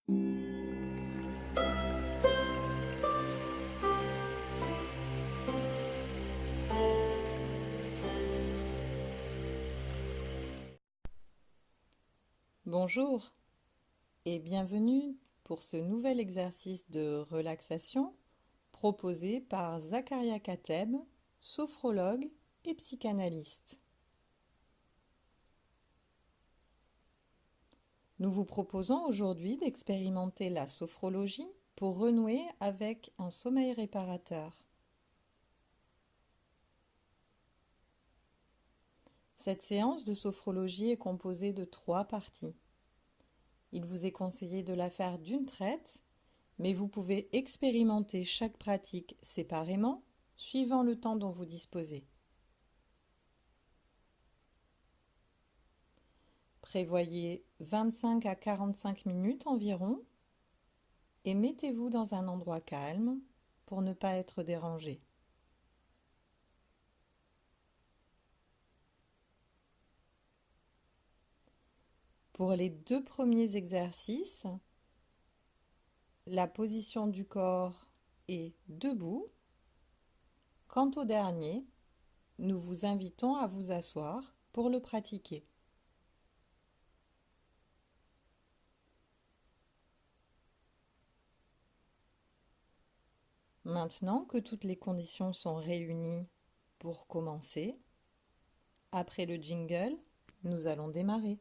Bonjour et bienvenue pour ce nouvel exercice de relaxation proposé par Zakaria Kateb, sophrologue et psychanalyste. Nous vous proposons aujourd'hui d'expérimenter la sophrologie pour renouer avec un sommeil réparateur. Cette séance de sophrologie est composée de 3 parties. Il vous est conseillé de la faire d'une traite, mais vous pouvez expérimenter chaque pratique séparément, suivant le temps dont vous disposez. Prévoyez 25 à 45 minutes environ et mettez-vous dans un endroit calme pour ne pas être dérangé. Pour les 2 premiers exercices, la position du corps est debout. Quant au dernier, nous vous invitons à vous asseoir pour le pratiquer. Maintenant que toutes les conditions sont réunies pour commencer, après le jingle, nous allons démarrer.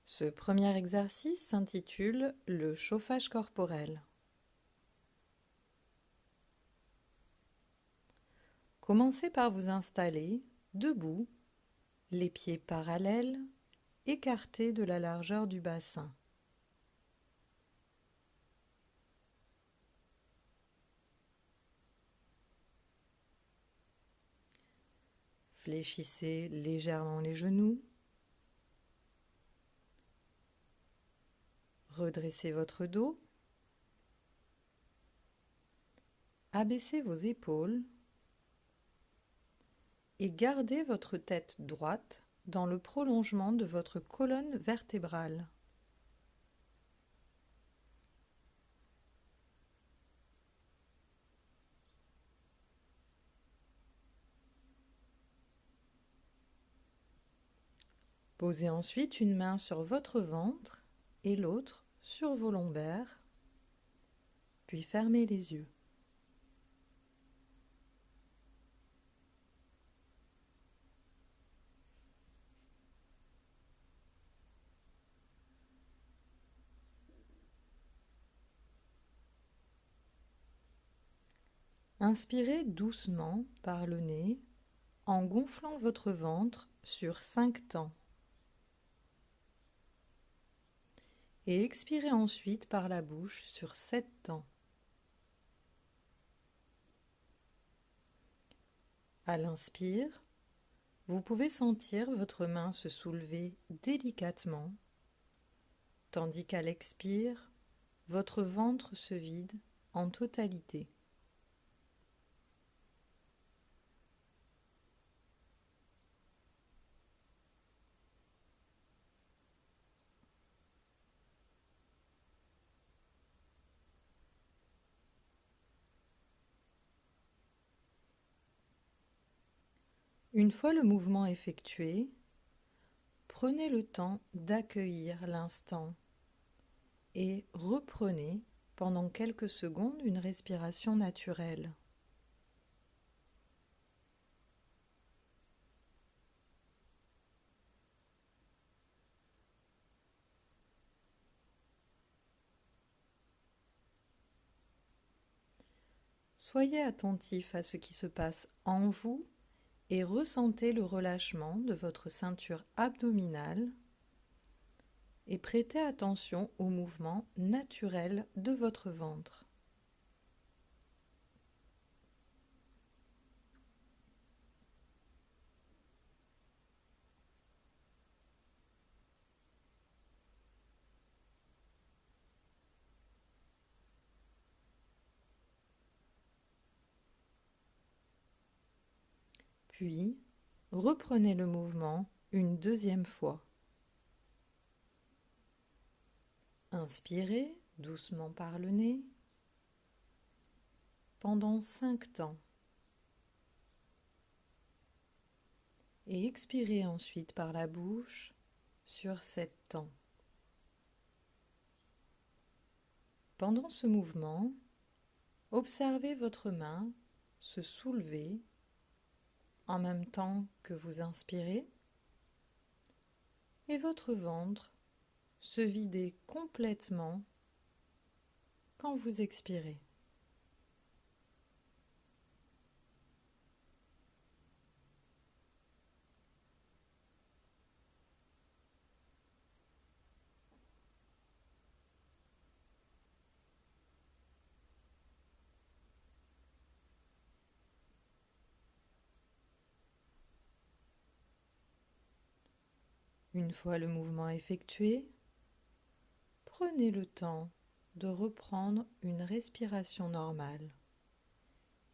Ce premier exercice s'intitule le chauffage corporel. Commencez par vous installer debout, les pieds parallèles, écartés de la largeur du bassin. Fléchissez légèrement les genoux. Redressez votre dos. Abaissez vos épaules et gardez votre tête droite dans le prolongement de votre colonne vertébrale. Posez ensuite une main sur votre ventre et l'autre sur vos lombaires, puis fermez les yeux. Inspirez doucement par le nez en gonflant votre ventre sur 5 temps. Et expirez ensuite par la bouche sur 7 temps. À l'inspire, vous pouvez sentir votre main se soulever délicatement, tandis qu'à l'expire, votre ventre se vide en totalité. Une fois le mouvement effectué, prenez le temps d'accueillir l'instant et reprenez pendant quelques secondes une respiration naturelle. Soyez attentif à ce qui se passe en vous et ressentez le relâchement de votre ceinture abdominale et prêtez attention au mouvement naturel de votre ventre. Puis, reprenez le mouvement une deuxième fois. Inspirez doucement par le nez pendant 5 temps et expirez ensuite par la bouche sur 7 temps. Pendant ce mouvement, observez votre main se soulever en même temps que vous inspirez et votre ventre se vider complètement quand vous expirez. Une fois le mouvement effectué, prenez le temps de reprendre une respiration normale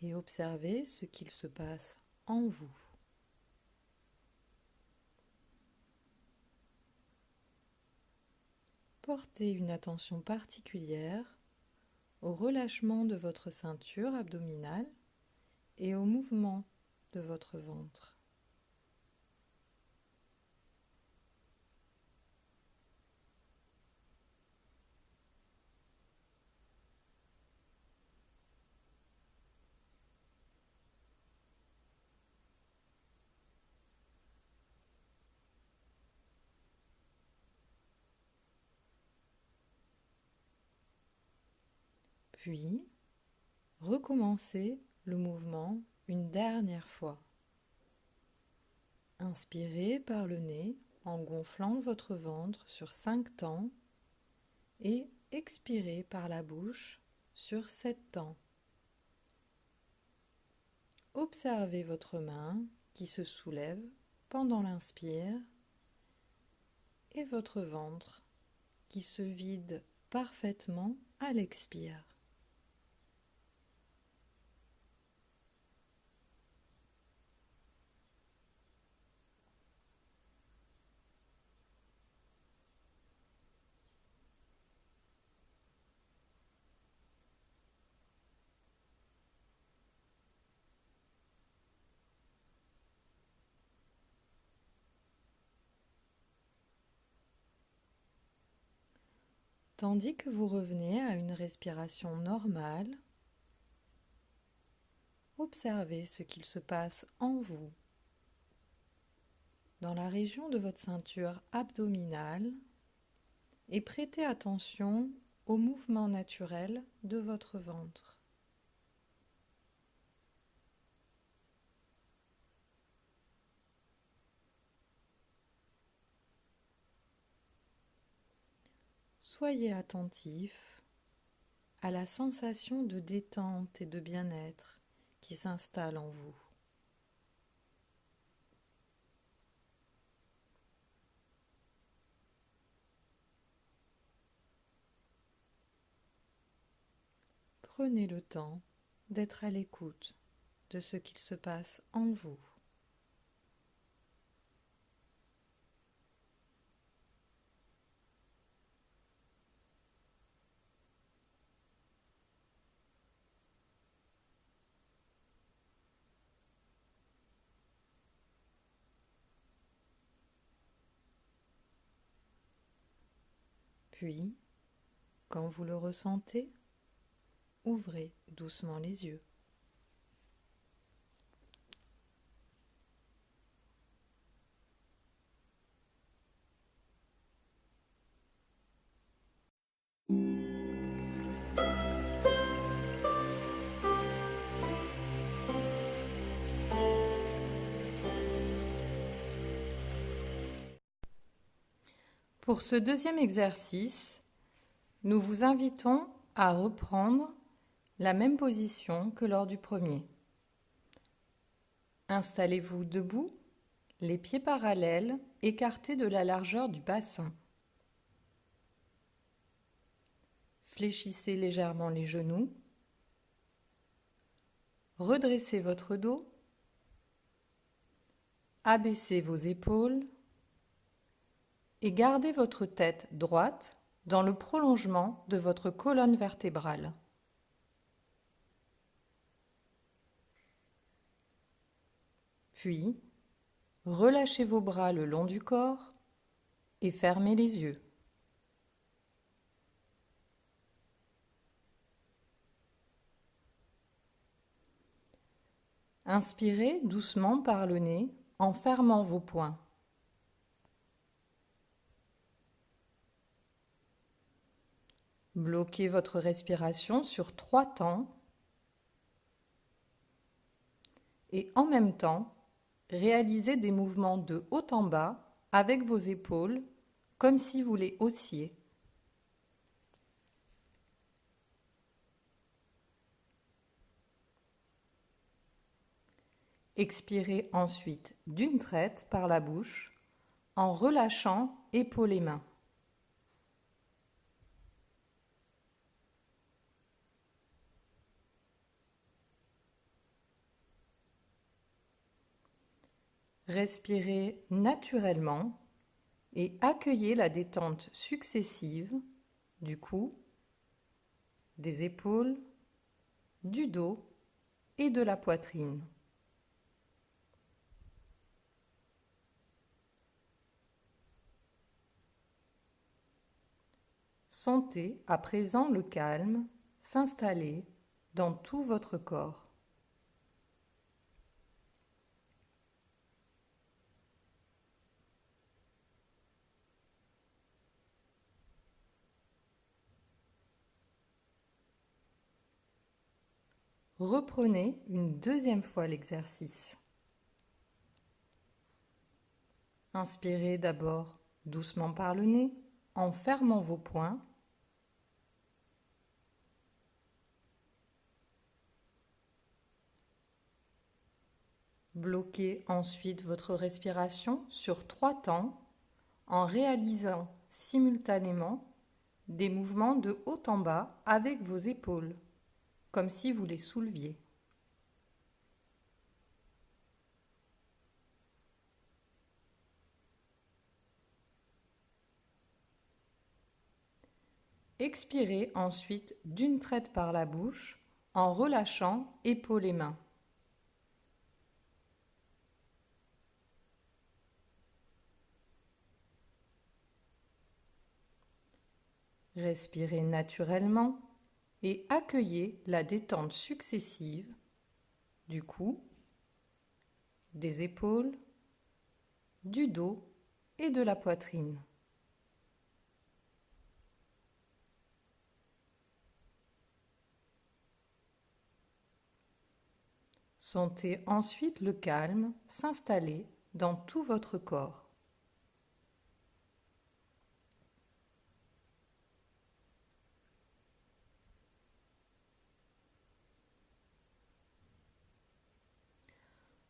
et observez ce qu'il se passe en vous. Portez une attention particulière au relâchement de votre ceinture abdominale et au mouvement de votre ventre. Puis, recommencez le mouvement une dernière fois. Inspirez par le nez en gonflant votre ventre sur 5 temps et expirez par la bouche sur 7 temps. Observez votre main qui se soulève pendant l'inspire et votre ventre qui se vide parfaitement à l'expire. Tandis que vous revenez à une respiration normale, observez ce qu'il se passe en vous, dans la région de votre ceinture abdominale, et prêtez attention au mouvement naturel de votre ventre. Soyez attentif à la sensation de détente et de bien-être qui s'installe en vous. Prenez le temps d'être à l'écoute de ce qu'il se passe en vous. Puis, quand vous le ressentez, ouvrez doucement les yeux. Pour ce deuxième exercice, nous vous invitons à reprendre la même position que lors du premier. Installez-vous debout, les pieds parallèles, écartés de la largeur du bassin. Fléchissez légèrement les genoux. Redressez votre dos Abaissez vos épaules et gardez votre tête droite dans le prolongement de votre colonne vertébrale. Puis, relâchez vos bras le long du corps et fermez les yeux. Inspirez doucement par le nez en fermant vos poings. Bloquez votre respiration sur 3 temps et en même temps, réalisez des mouvements de haut en bas avec vos épaules comme si vous les haussiez. Expirez ensuite d'une traite par la bouche en relâchant épaules et mains. Respirez naturellement et accueillez la détente successive du cou, des épaules, du dos et de la poitrine. Sentez à présent le calme s'installer dans tout votre corps. Reprenez une deuxième fois l'exercice. Inspirez d'abord doucement par le nez en fermant vos poings. Bloquez ensuite votre respiration sur 3 temps en réalisant simultanément des mouvements de haut en bas avec vos épaules, comme si vous les souleviez. Expirez ensuite d'une traite par la bouche en relâchant épaules et mains. Respirez naturellement et accueillez la détente successive du cou, des épaules, du dos et de la poitrine. Sentez ensuite le calme s'installer dans tout votre corps.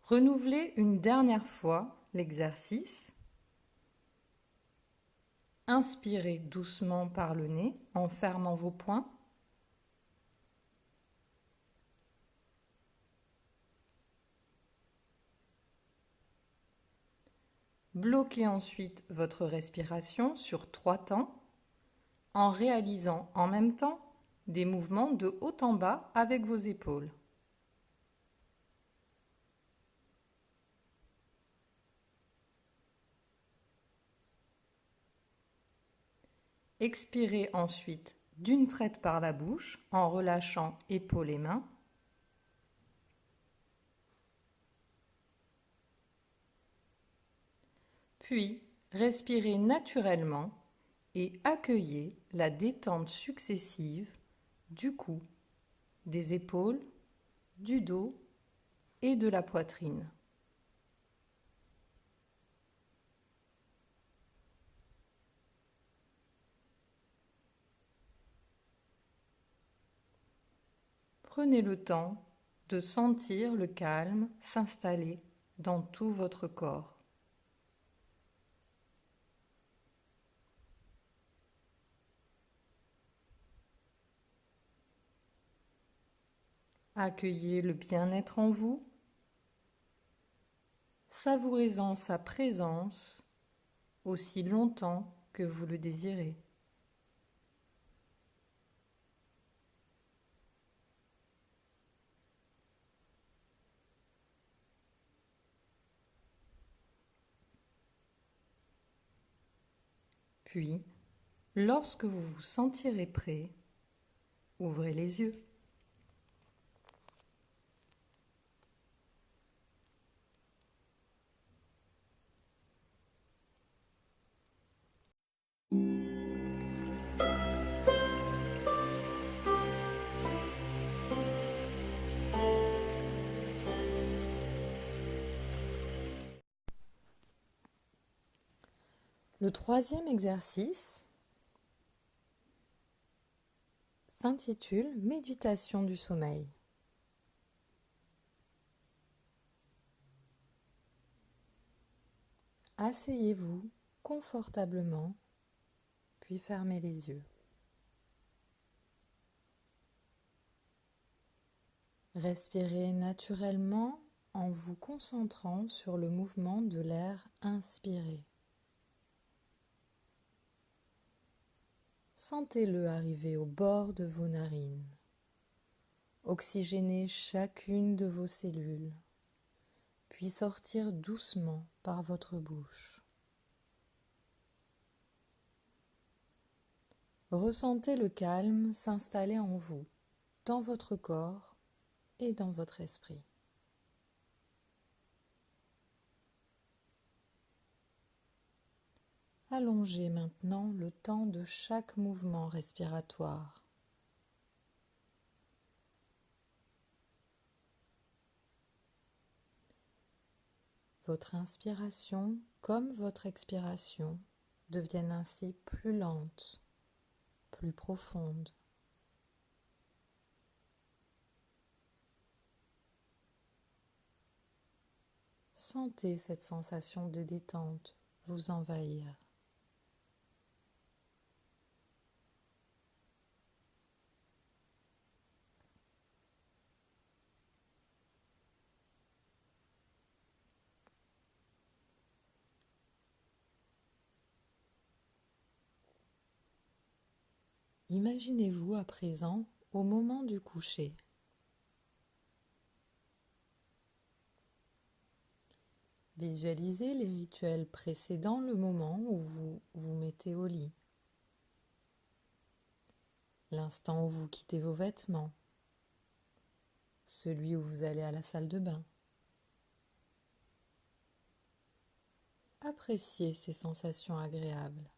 Renouvelez une dernière fois l'exercice. Inspirez doucement par le nez en fermant vos poings. Bloquez ensuite votre respiration sur 3 temps en réalisant en même temps des mouvements de haut en bas avec vos épaules. Expirez ensuite d'une traite par la bouche en relâchant épaules et mains. Puis, respirez naturellement et accueillez la détente successive du cou, des épaules, du dos et de la poitrine. Prenez le temps de sentir le calme s'installer dans tout votre corps. Accueillez le bien-être en vous. savourez-en sa présence aussi longtemps que vous le désirez. Puis, lorsque vous vous sentirez prêt, ouvrez les yeux. Le troisième exercice s'intitule Méditation du sommeil. Asseyez-vous confortablement, puis fermez les yeux. Respirez naturellement en vous concentrant sur le mouvement de l'air inspiré. Sentez-le arriver au bord de vos narines. Oxygénez chacune de vos cellules, puis sortir doucement par votre bouche. Ressentez le calme s'installer en vous, dans votre corps et dans votre esprit. Allongez maintenant le temps de chaque mouvement respiratoire. Votre inspiration comme votre expiration deviennent ainsi plus lentes, plus profondes. Sentez cette sensation de détente vous envahir. Imaginez-vous à présent au moment du coucher. Visualisez les rituels précédant le moment où vous vous mettez au lit. L'instant où vous quittez vos vêtements, celui où vous allez à la salle de bain. Appréciez ces sensations agréables.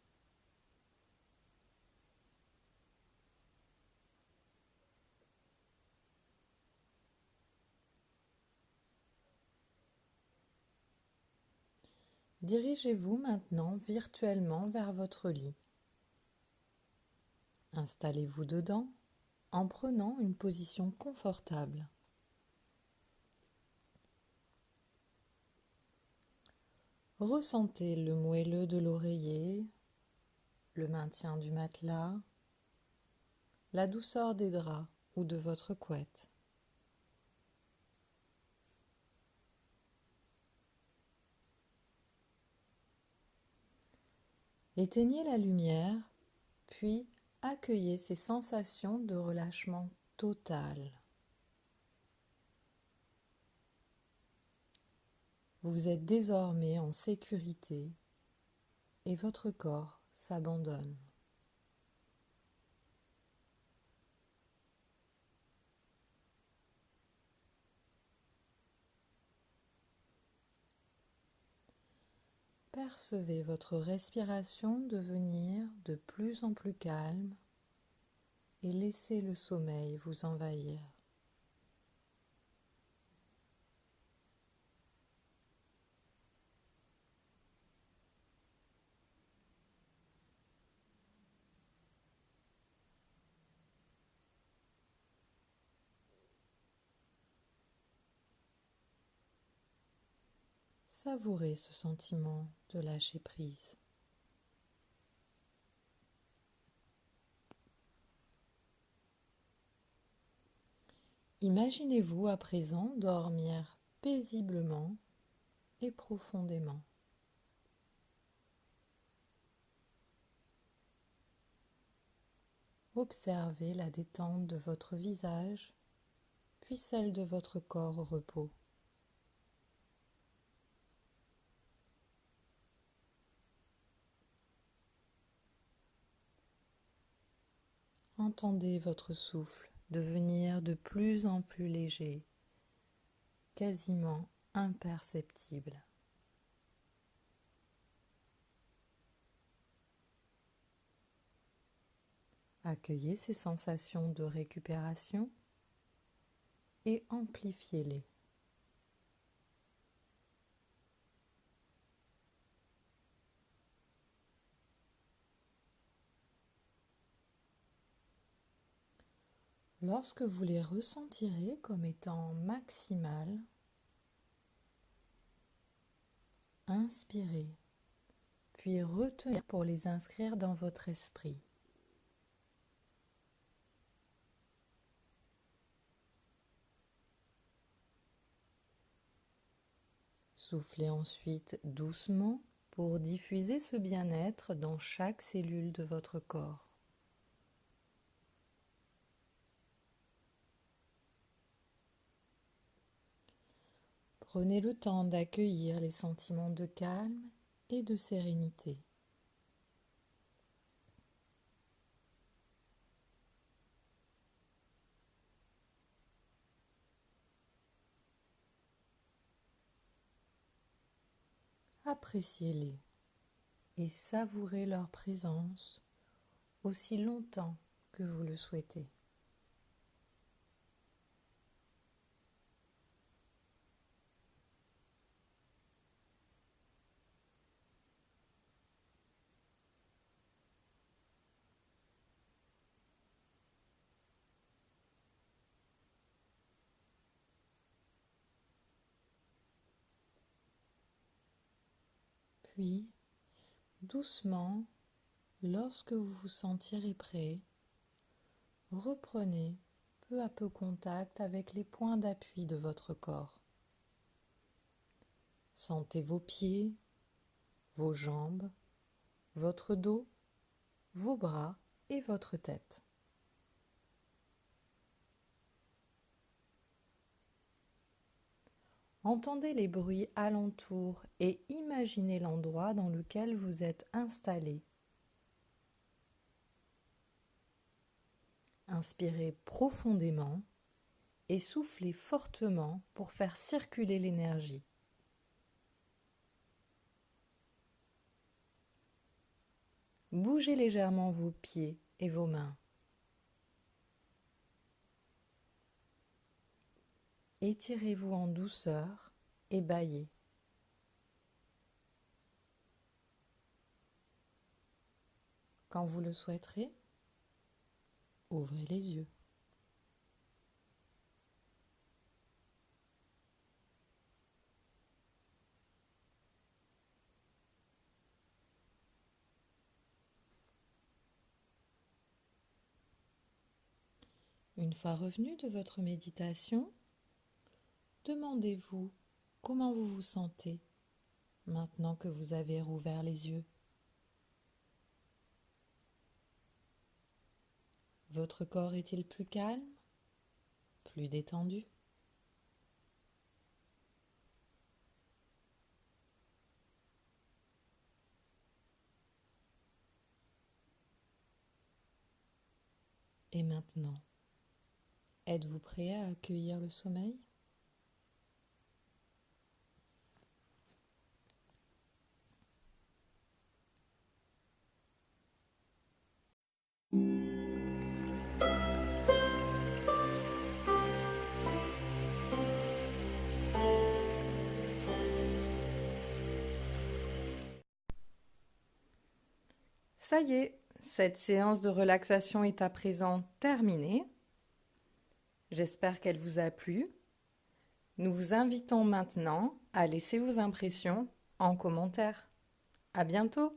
Dirigez-vous maintenant virtuellement vers votre lit. Installez-vous dedans en prenant une position confortable. Ressentez le moelleux de l'oreiller, le maintien du matelas, la douceur des draps ou de votre couette. Éteignez la lumière, puis accueillez ces sensations de relâchement total. Vous êtes désormais en sécurité et votre corps s'abandonne. Percevez votre respiration devenir de plus en plus calme et laissez le sommeil vous envahir. Savourez ce sentiment de lâcher prise. Imaginez-vous à présent dormir paisiblement et profondément. Observez la détente de votre visage, puis celle de votre corps au repos. Entendez votre souffle devenir de plus en plus léger, quasiment imperceptible. Accueillez ces sensations de récupération et amplifiez-les. Lorsque vous les ressentirez comme étant maximales, inspirez, puis retenez pour les inscrire dans votre esprit. Soufflez ensuite doucement pour diffuser ce bien-être dans chaque cellule de votre corps. Prenez le temps d'accueillir les sentiments de calme et de sérénité. Appréciez-les et savourez leur présence aussi longtemps que vous le souhaitez. Puis, doucement, lorsque vous vous sentirez prêt, reprenez peu à peu contact avec les points d'appui de votre corps. Sentez vos pieds, vos jambes, votre dos, vos bras et votre tête. Entendez les bruits alentour et imaginez l'endroit dans lequel vous êtes installé. Inspirez profondément et soufflez fortement pour faire circuler l'énergie. Bougez légèrement vos pieds et vos mains. Étirez-vous en douceur et bâillez. Quand vous le souhaiterez, ouvrez les yeux. Une fois revenu de votre méditation, demandez-vous comment vous vous sentez maintenant que vous avez rouvert les yeux. Votre corps est-il plus calme, plus détendu? Et maintenant, êtes-vous prêt à accueillir le sommeil? Ça y est, cette séance de relaxation est à présent terminée. J'espère qu'elle vous a plu. Nous vous invitons maintenant à laisser vos impressions en commentaire. À bientôt!